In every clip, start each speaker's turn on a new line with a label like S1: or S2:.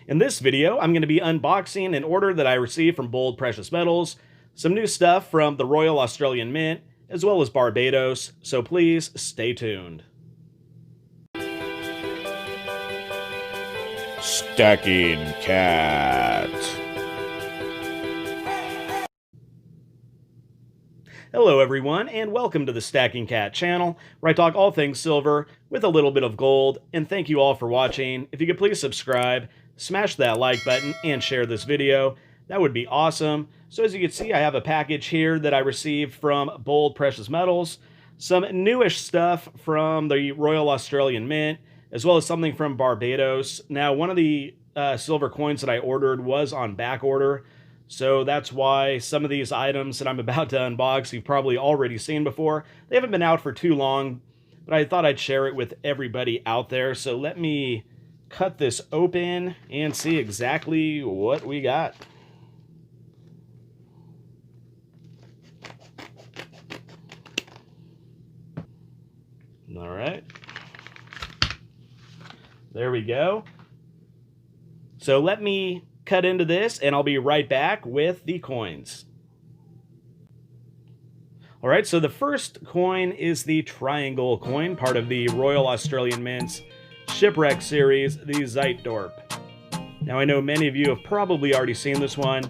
S1: In this video, I'm going to be unboxing an order that I received from Bold Precious Metals, some new stuff from the Royal Australian Mint, as well as Barbados, so please stay tuned.
S2: Stacking Kat.
S1: Hello everyone, and welcome to the Stacking Kat channel, where I talk all things silver with a little bit of gold, and thank you all for watching. If you could please subscribe, smash that like button, and share this video, that would be awesome. So as you can see, I have a package here that I received from Bold Precious Metals, some newish stuff from the Royal Australian Mint, as well as something from Barbados. Now, one of the silver coins that I ordered was on back order, so that's why some of these items that I'm about to unbox you've probably already seen before. They haven't been out for too long, but I thought I'd share it with everybody out there. So let me cut this open and see exactly what we got. All right. There we go. So let me cut into this and I'll be right back with the coins. All right, so the first coin is the triangle coin, part of the Royal Australian Mint's Shipwreck series, the Zeitdorp. Now I know many of you have probably already seen this one.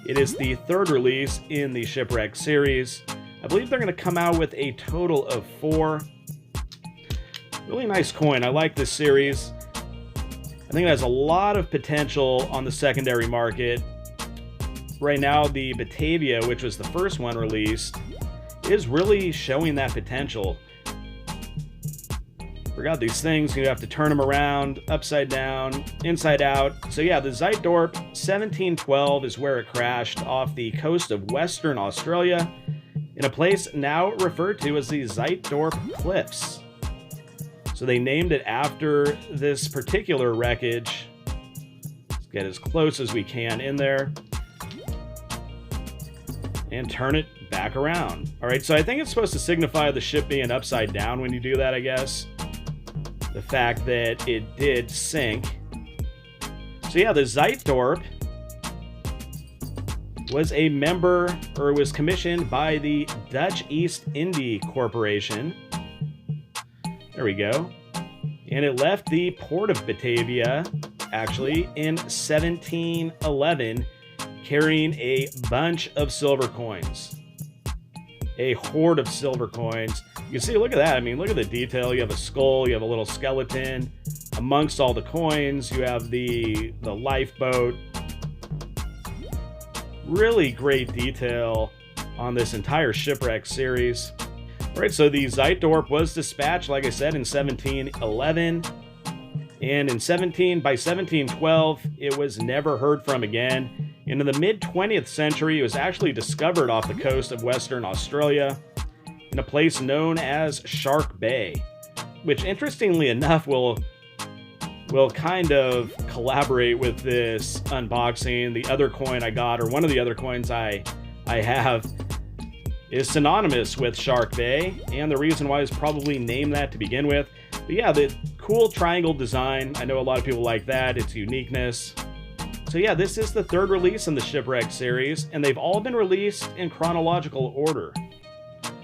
S1: It is the third release in the Shipwreck series. I believe they're going to come out with a total of 4. Really nice coin. I like this series. I think it has a lot of potential on the secondary market. Right now, the Batavia, which was the first one released, is really showing that potential. Forgot these things, you have to turn them around, upside down, inside out. So yeah, the Zeitdorp 1712 is where it crashed off the coast of Western Australia in a place now referred to as the Zeitdorp Cliffs. So they named it after this particular wreckage. Let's get as close as we can in there and turn it back around. All right, so I think it's supposed to signify the ship being upside down when you do that, I guess. The fact that it did sink. So yeah, the Zeitdorp was a member, or was commissioned by the Dutch East India Corporation. There we go. And it left the port of Batavia, actually, in 1711, carrying a bunch of silver coins. A hoard of silver coins. You can see, look at that. I mean, look at the detail. You have a skull, you have a little skeleton. Amongst all the coins, you have the lifeboat. Really great detail on this entire Shipwreck series. All right, so the Zeitdorp was dispatched, like I said, in 1711. And by 1712, it was never heard from again. And in the mid-20th century, it was actually discovered off the coast of Western Australia in a place known as Shark Bay, which, interestingly enough, will kind of collaborate with this unboxing. The other coin I got, or one of the other coins I have, is synonymous with Shark Bay, and the reason why is probably named that to begin with. But yeah, the cool triangle design, I know a lot of people like that, its uniqueness. So yeah, this is the third release in the Shipwreck series, and they've all been released in chronological order.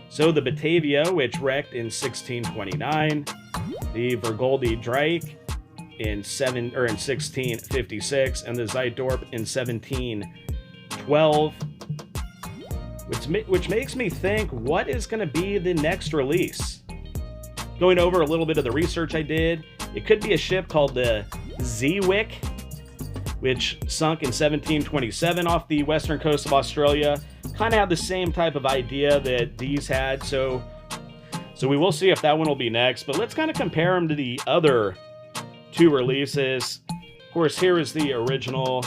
S1: So the Batavia, which wrecked in 1629, the Vergoldi Drake in 1656, and the Zeitdorp in 1712. Which makes me think, what is going to be the next release? Going over a little bit of the research I did, it could be a ship called the Zeewick, which sunk in 1727 off the western coast of Australia. Kind of have the same type of idea that these had, so we will see if that one will be next. But let's kind of compare them to the other 2 releases. Of course, here is the original,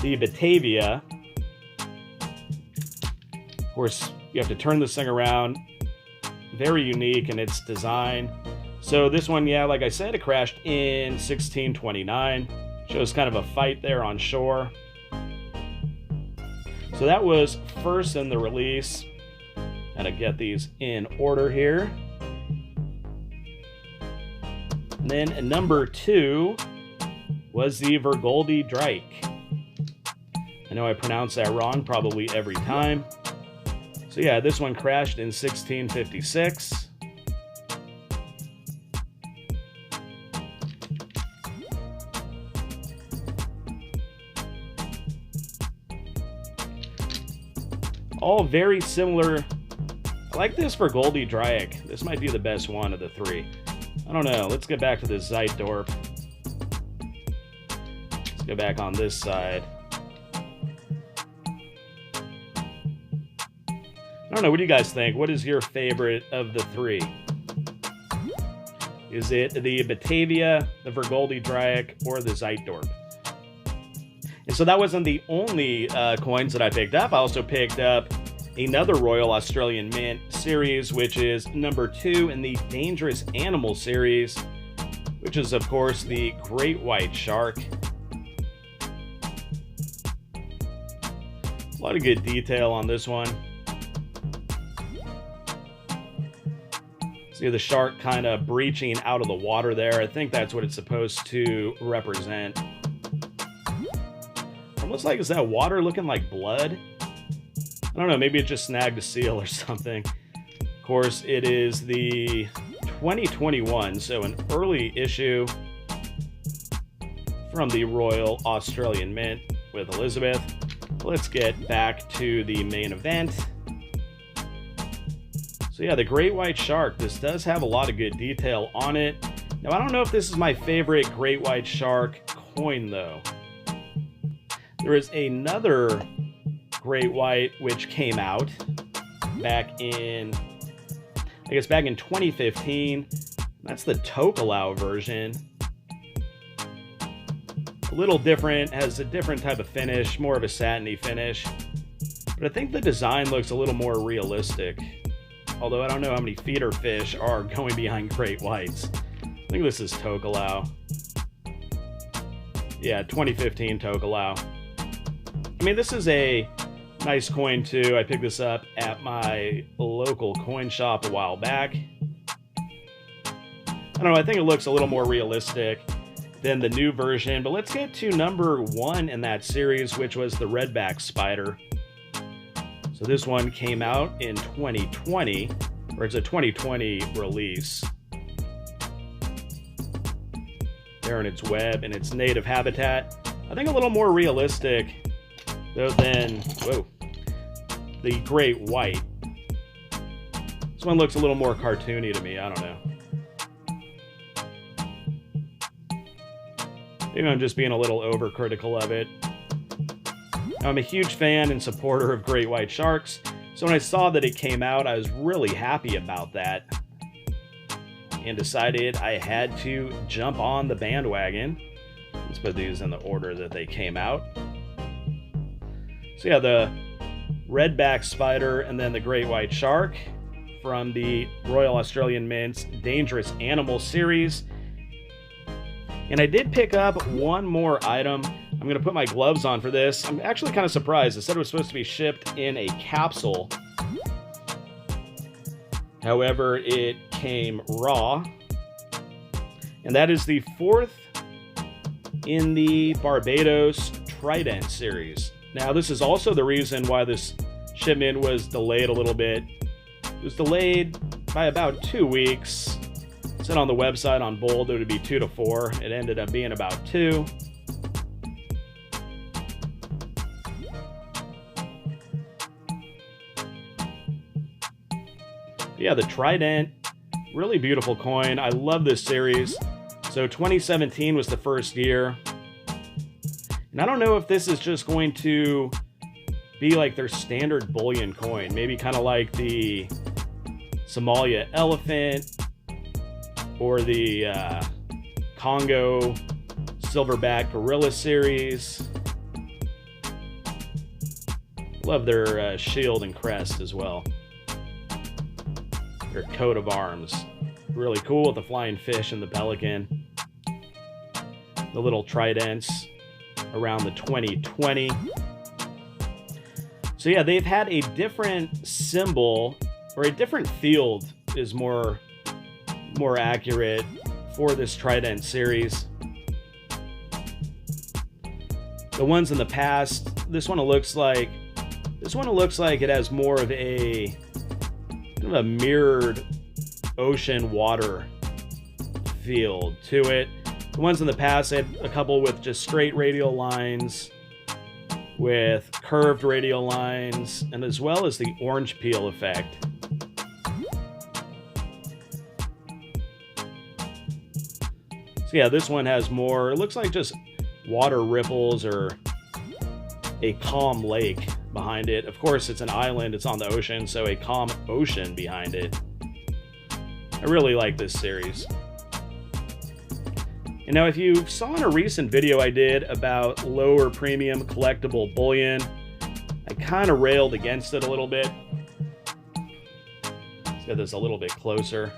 S1: the Batavia. Of course, you have to turn this thing around. Very unique in its design. So this one, yeah, like I said, it crashed in 1629. Shows kind of a fight there on shore. So that was first in the release. Gotta get these in order here. And then number 2 was the Vergoldi Drake. I know I pronounce that wrong probably every time. So yeah, this one crashed in 1656. All very similar. I like this Vergoldi Drake. This might be the best one of the three. I don't know. Let's get back to this Zeitdorp. Let's go back on this side. I don't know. What do you guys think? What is your favorite of the three? Is it the Batavia, the Vergoldi Drake, or the Zeitdorp? And so that wasn't the only coins that I picked up. I also picked up another Royal Australian Mint series, which is number 2 in the Dangerous Animal series, which is, of course, the Great White Shark. A lot of good detail on this one. See the shark kind of breaching out of the water there. I think that's what it's supposed to represent. Almost like, is that water looking like blood? I don't know, maybe it just snagged a seal or something. Of course, it is the 2021, so an early issue from the Royal Australian Mint with Elizabeth. Let's get back to the main event. So yeah, the Great White Shark. This does have a lot of good detail on it. Now, I don't know if this is my favorite Great White Shark coin, though. There is another Great White which came out back in, I guess back in 2015. That's the Tokelau version. A little different, has a different type of finish, more of a satiny finish. But I think the design looks a little more realistic. Although I don't know how many feeder fish are going behind Great Whites. I think this is Tokelau. Yeah, 2015 Tokelau. I mean, this is a nice coin too. I picked this up at my local coin shop a while back. I don't know, I think it looks a little more realistic than the new version. But let's get to number 1 in that series, which was the Redback Spider. So this one came out in 2020, or it's a 2020 release. There in its web, in its native habitat. I think a little more realistic, though, than, the Great White. This one looks a little more cartoony to me, I don't know. Maybe I'm just being a little overcritical of it. I'm a huge fan and supporter of Great White Sharks, so when I saw that it came out, I was really happy about that and decided I had to jump on the bandwagon. Let's put these in the order that they came out. So yeah, the Redback Spider and then the Great White Shark from the Royal Australian Mint's Dangerous Animal series. And I did pick up one more item. I'm going to put my gloves on for this. I'm actually kind of surprised. It said it was supposed to be shipped in a capsule. However, it came raw. And that is the 4th in the Barbados Trident series. Now, this is also the reason why this shipment was delayed a little bit. It was delayed by about 2 weeks. It said on the website on bold it would be 2 to 4. It ended up being about 2. Yeah, the Trident, really beautiful coin. I love this series. So 2017 was the first year. And I don't know if this is just going to be like their standard bullion coin. Maybe kind of like the Somalia Elephant or the Congo Silverback Gorilla series. Love their shield and crest as well. Their coat of arms. Really cool with the flying fish and the pelican. The little tridents around the 2020. So yeah, they've had a different symbol, or a different field is more accurate for this Trident series. The ones in the past, this one looks like it has more of a kind of a mirrored ocean water feel to it. The ones in the past had a couple with just straight radial lines, with curved radial lines, and as well as the orange peel effect. So yeah, this one has more, it looks like just water ripples or a calm lake behind it. Of course, it's an island, it's on the ocean, so a calm ocean behind it. I really like this series. And now, if you saw in a recent video I did about lower premium collectible bullion, I kind of railed against it a little bit. Let's get this a little bit closer.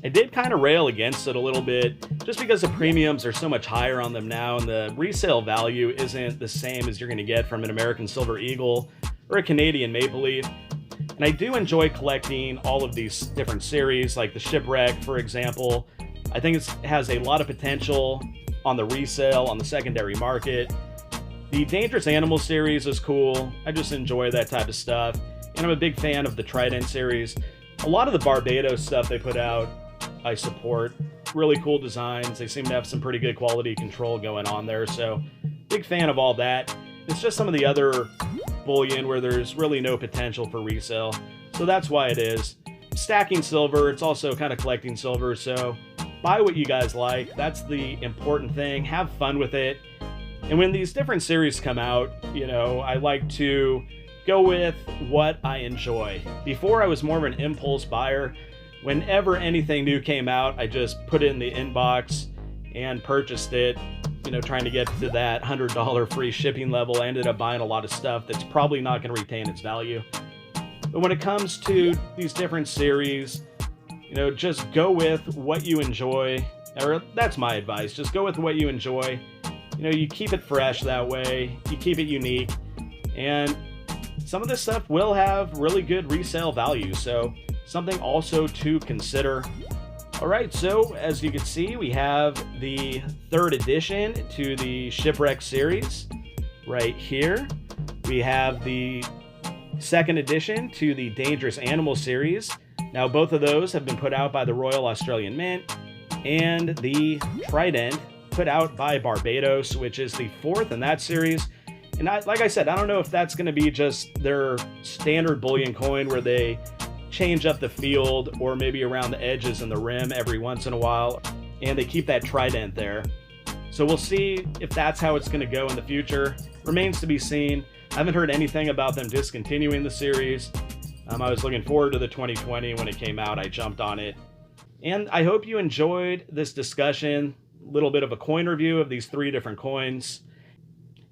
S1: I did kind of rail against it a little bit just because the premiums are so much higher on them now, and the resale value isn't the same as you're going to get from an American Silver Eagle or a Canadian Maple Leaf. And I do enjoy collecting all of these different series, like the Shipwreck, for example. I think it has a lot of potential on the resale, on the secondary market. The Dangerous Animal series is cool. I just enjoy that type of stuff. And I'm a big fan of the Trident series. A lot of the Barbados stuff they put out, I support. Really cool designs. They seem to have some pretty good quality control going on there. So big fan of all that. It's just some of the other bullion where there's really no potential for resale. So that's why it is. Stacking silver, it's also kind of collecting silver. So buy what you guys like. That's the important thing. Have fun with it. And when these different series come out, you know, I like to go with what I enjoy. Before, I was more of an impulse buyer. Whenever anything new came out, I just put it in the inbox and purchased it, you know, trying to get to that $100 free shipping level. I ended up buying a lot of stuff that's probably not going to retain its value. But when it comes to these different series, you know, just go with what you enjoy. Or that's my advice. Just go with what you enjoy. You know, you keep it fresh that way. You keep it unique. And some of this stuff will have really good resale value. So something also to consider. All right, so as you can see, we have the 3rd edition to the Shipwreck series right here. We have the 2nd edition to the Dangerous Animal series. Now, both of those have been put out by the Royal Australian Mint, and the Trident put out by Barbados, which is the 4th in that series. And like I said, I don't know if that's going to be just their standard bullion coin where they change up the field or maybe around the edges and the rim every once in a while, and they keep that Trident there. So we'll see if that's how it's going to go in the future. Remains to be seen. I haven't heard anything about them discontinuing the series. I was looking forward to the 2020 when it came out. I jumped on it. And I hope you enjoyed this discussion, a little bit of a coin review of these 3 different coins.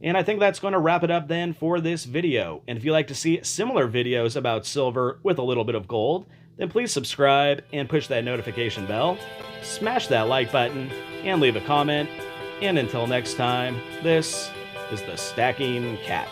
S1: And I think that's going to wrap it up then for this video. And if you'd like to see similar videos about silver with a little bit of gold, then please subscribe and push that notification bell, smash that like button, and leave a comment. And until next time, this is the Stacking Cat.